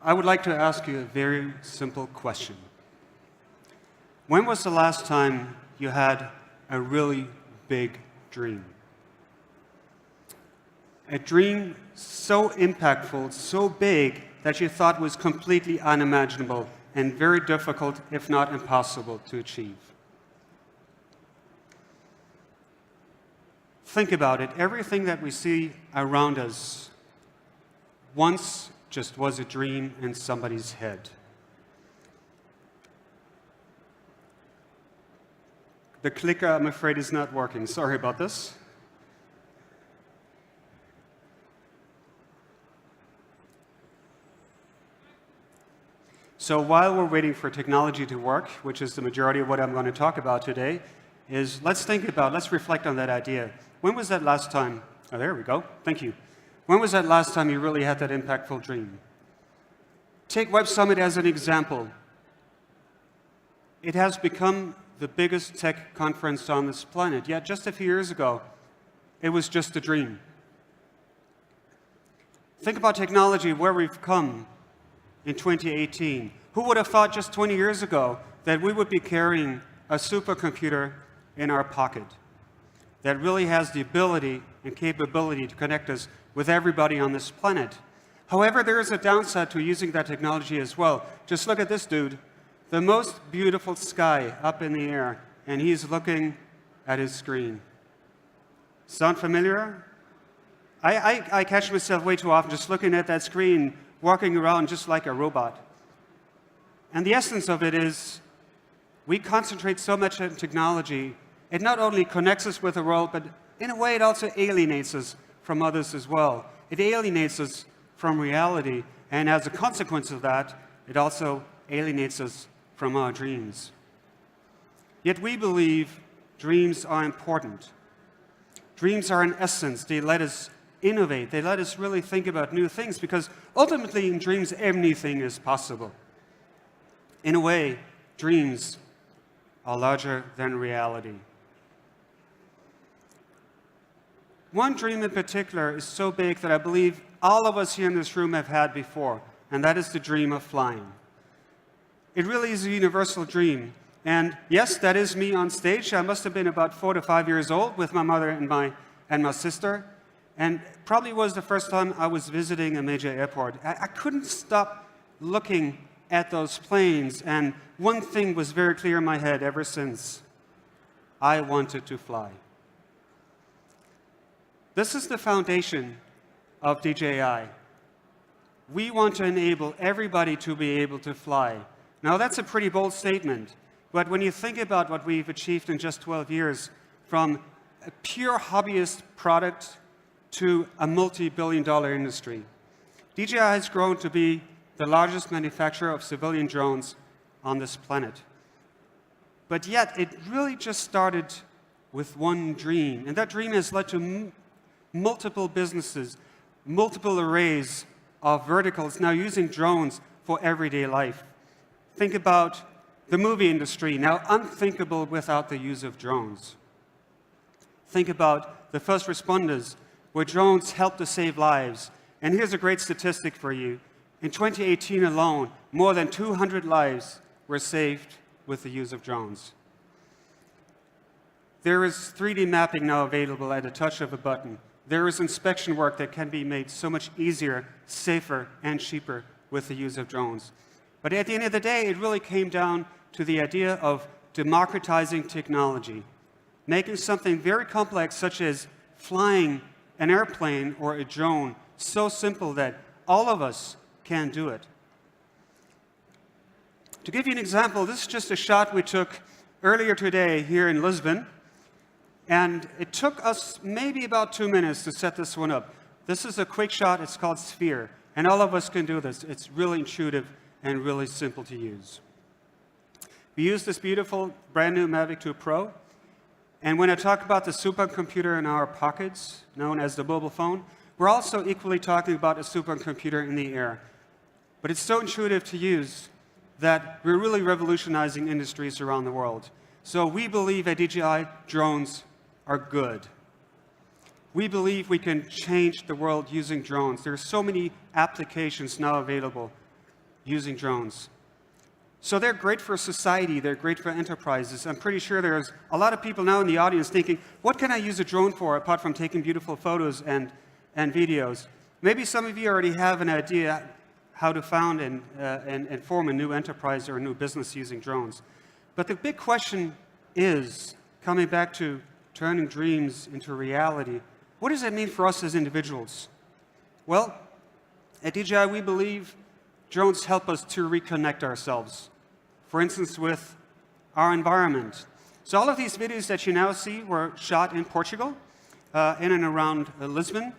I would like to ask you a very simple question. When was the last time you had a really big dream? A dream so impactful, so big, that you thought was completely unimaginable and very difficult, if not impossible, to achieve. Think about it. Everything that we see around us once just was a dream in somebody's head. The clicker, I'm afraid, is not working. Sorry about this. So while we're waiting for technology to work, which is the majority of what I'm going to talk about today, let's reflect on that idea. When was that last time? Oh, there we go. Thank you. When was that last time you really had that impactful dream? Take Web Summit as an example. It has become the biggest tech conference on this planet, yet just a few years ago, it was just a dream. Think about technology, where we've come in 2018. Who would have thought just 20 years ago that we would be carrying a supercomputer in our pocket that really has the ability and capability to connect us with everybody on this planet? However, there is a downside to using that technology as well. Just look at this dude. The most beautiful sky up in the air, and he's looking at his screen. Sound familiar? I catch myself way too often just looking at that screen, walking around just like a robot. And the essence of it is, we concentrate so much on technology, it not only connects us with the world, but in a way it also alienates us from others as well. It alienates us from reality, and as a consequence of that, it also alienates us from our dreams. Yet we believe dreams are important. Dreams are an essence. They let us innovate. They let us really think about new things, because ultimately in dreams anything is possible. In a way, dreams are larger than reality. One dream in particular is so big that I believe all of us here in this room have had before, and that is the dream of flying. It really is a universal dream. And yes, that is me on stage. I must have been about 4 to 5 years old with my mother and my sister. And probably was the first time I was visiting a major airport. I couldn't stop looking at those planes. And one thing was very clear in my head ever since. I wanted to fly. This is the foundation of DJI. We want to enable everybody to be able to fly. Now, that's a pretty bold statement, but when you think about what we've achieved in just 12 years, from a pure hobbyist product to a multi-billion-dollar industry, DJI has grown to be the largest manufacturer of civilian drones on this planet. But yet, it really just started with one dream, and that dream has led to multiple businesses, multiple arrays of verticals now using drones for everyday life. Think about the movie industry, now unthinkable without the use of drones. Think about the first responders, where drones help to save lives. And here's a great statistic for you. In 2018 alone, more than 200 lives were saved with the use of drones. There is 3D mapping now available at a touch of a button. There is inspection work that can be made so much easier, safer, and cheaper with the use of drones. But at the end of the day, it really came down to the idea of democratizing technology, making something very complex, such as flying an airplane or a drone, so simple that all of us can do it. To give you an example, this is just a shot we took earlier today here in Lisbon, and it took us maybe about 2 minutes to set this one up. This is a quick shot. It's called Sphere, and all of us can do this. It's really intuitive and really simple to use. We use this beautiful brand new Mavic 2 Pro, and when I talk about the supercomputer in our pockets, known as the mobile phone, we're also equally talking about a supercomputer in the air. But it's so intuitive to use that we're really revolutionizing industries around the world. So we believe at DJI, drones are good. We believe we can change the world using drones. There are so many applications now available. using drones. So they're great for society, they're great for enterprises. I'm pretty sure there's a lot of people now in the audience thinking, what can I use a drone for apart from taking beautiful photos and videos? Maybe some of you already have an idea how to found and form a new enterprise or a new business using drones. But the big question is, coming back to turning dreams into reality, what does that mean for us as individuals? Well, at DJI we believe drones help us to reconnect ourselves. For instance, with our environment. So all of these videos that you now see were shot in Portugal, in and around Lisbon.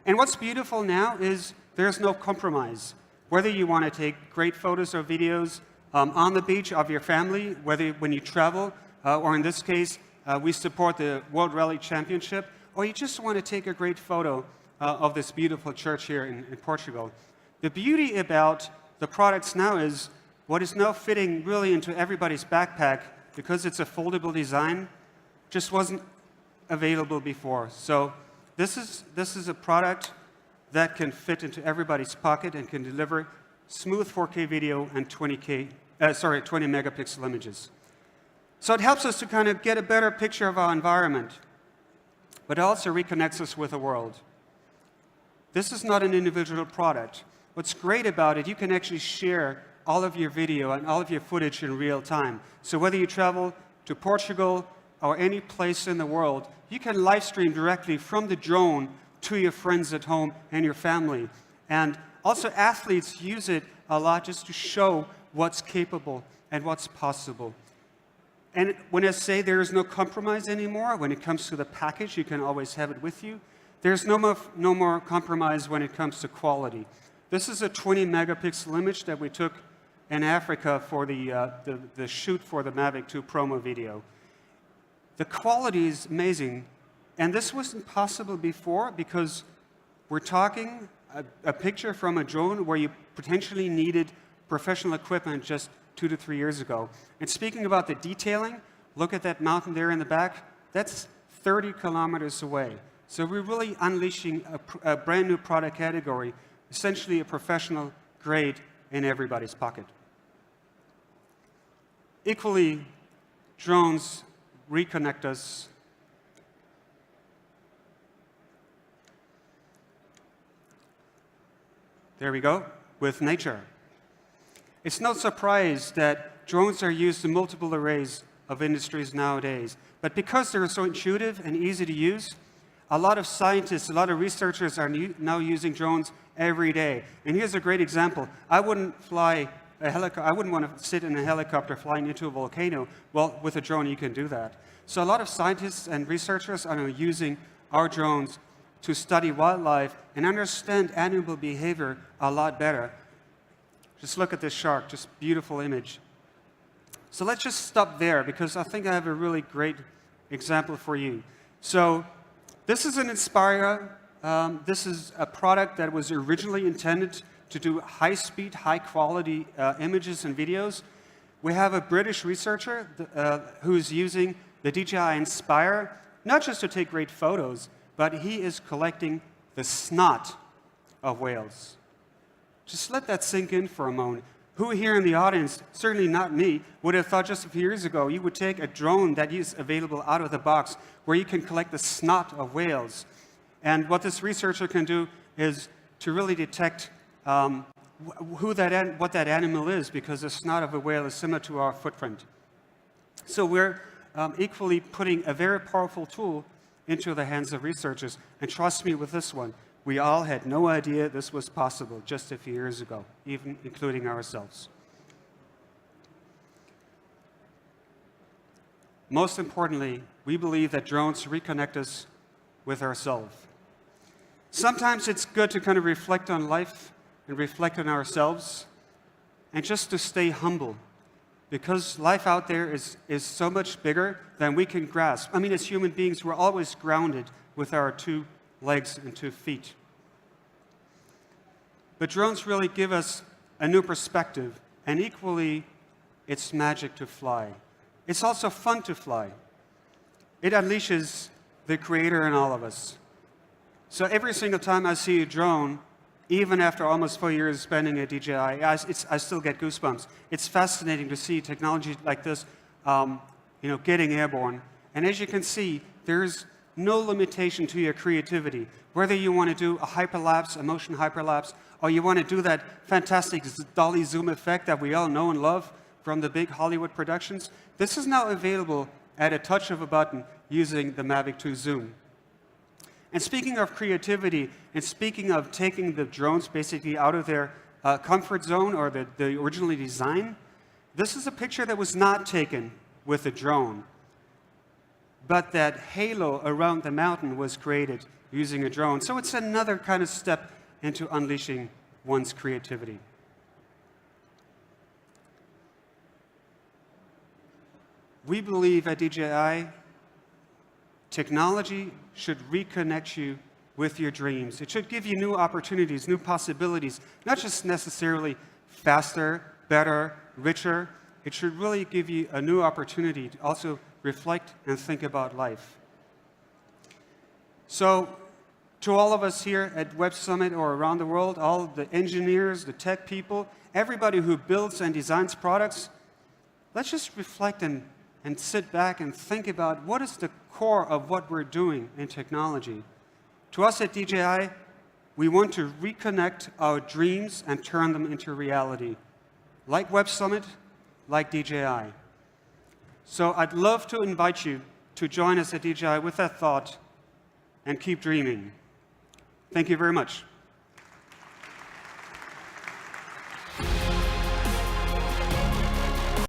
And what's beautiful now is there's no compromise. Whether you want to take great photos or videos on the beach of your family, whether when you travel, or in this case, we support the World Rally Championship, or you just want to take a great photo of this beautiful church here in Portugal. The beauty about the products now is what is now fitting really into everybody's backpack, because it's a foldable design, just wasn't available before. So this is a product that can fit into everybody's pocket and can deliver smooth 4K video and 20 megapixel images. So it helps us to kind of get a better picture of our environment, but it also reconnects us with the world. This is not an individual product. What's great about it, you can actually share all of your video and all of your footage in real time. So whether you travel to Portugal or any place in the world, you can live stream directly from the drone to your friends at home and your family. And also athletes use it a lot just to show what's capable and what's possible. And when I say there is no compromise anymore, when it comes to the package, you can always have it with you. There's no more compromise when it comes to quality. This is a 20 megapixel image that we took in Africa for the shoot for the Mavic 2 promo video. The quality is amazing, and this wasn't possible before because we're talking a picture from a drone where you potentially needed professional equipment just 2 to 3 years ago. And speaking about the detailing, look at that mountain there in the back. That's 30 kilometers away. So we're really unleashing a brand new product category, essentially a professional grade in everybody's pocket. Equally, drones reconnect us there we go, with nature. It's no surprise that drones are used in multiple arrays of industries nowadays. But because they're so intuitive and easy to use, a lot of scientists, a lot of researchers are now using drones every day. And here's a great example. I wouldn't want to sit in a helicopter flying into a volcano. Well, with a drone, you can do that. So a lot of scientists and researchers are now using our drones to study wildlife and understand animal behavior a lot better. Just look at this shark, just beautiful image. So let's just stop there because I think I have a really great example for you. So this is an Inspire. This is a product that was originally intended to do high-speed, high-quality images and videos. We have a British researcher who's using the DJI Inspire, not just to take great photos, but he is collecting the snot of whales. Just let that sink in for a moment. Who here in the audience, certainly not me, would have thought just a few years ago you would take a drone that is available out of the box where you can collect the snot of whales. And what this researcher can do is to really detect what that animal is, because the snot of a whale is similar to our footprint. So we're equally putting a very powerful tool into the hands of researchers. And trust me with this one, we all had no idea this was possible just a few years ago, even including ourselves. Most importantly, we believe that drones reconnect us with ourselves. Sometimes it's good to kind of reflect on life and reflect on ourselves and just to stay humble, because life out there is so much bigger than we can grasp. I mean, as human beings, we're always grounded with our 2 legs and 2 feet. But drones really give us a new perspective, and equally, it's magic to fly. It's also fun to fly. It unleashes the creator in all of us. So every single time I see a drone, Even after almost 4 years spending at DJI, I still get goosebumps. It's fascinating to see technology like this, getting airborne. And as you can see, there's no limitation to your creativity. Whether you want to do a hyperlapse, a motion hyperlapse, or you want to do that fantastic dolly zoom effect that we all know and love from the big Hollywood productions, this is now available at a touch of a button using the Mavic 2 Zoom. And speaking of creativity, and speaking of taking the drones basically out of their comfort zone or the originally designed, this is a picture that was not taken with a drone, but that halo around the mountain was created using a drone. So it's another kind of step into unleashing one's creativity. We believe at DJI, technology should reconnect you with your dreams. It should give you new opportunities, new possibilities, not just necessarily faster, better, richer. It should really give you a new opportunity to also reflect and think about life. So, to all of us here at Web Summit or around the world, all the engineers, the tech people, everybody who builds and designs products, let's just reflect and sit back and think about what is the core of what we're doing in technology. To us at DJI, we want to reconnect our dreams and turn them into reality, like Web Summit, like DJI. So I'd love to invite you to join us at DJI with that thought and keep dreaming. Thank you very much.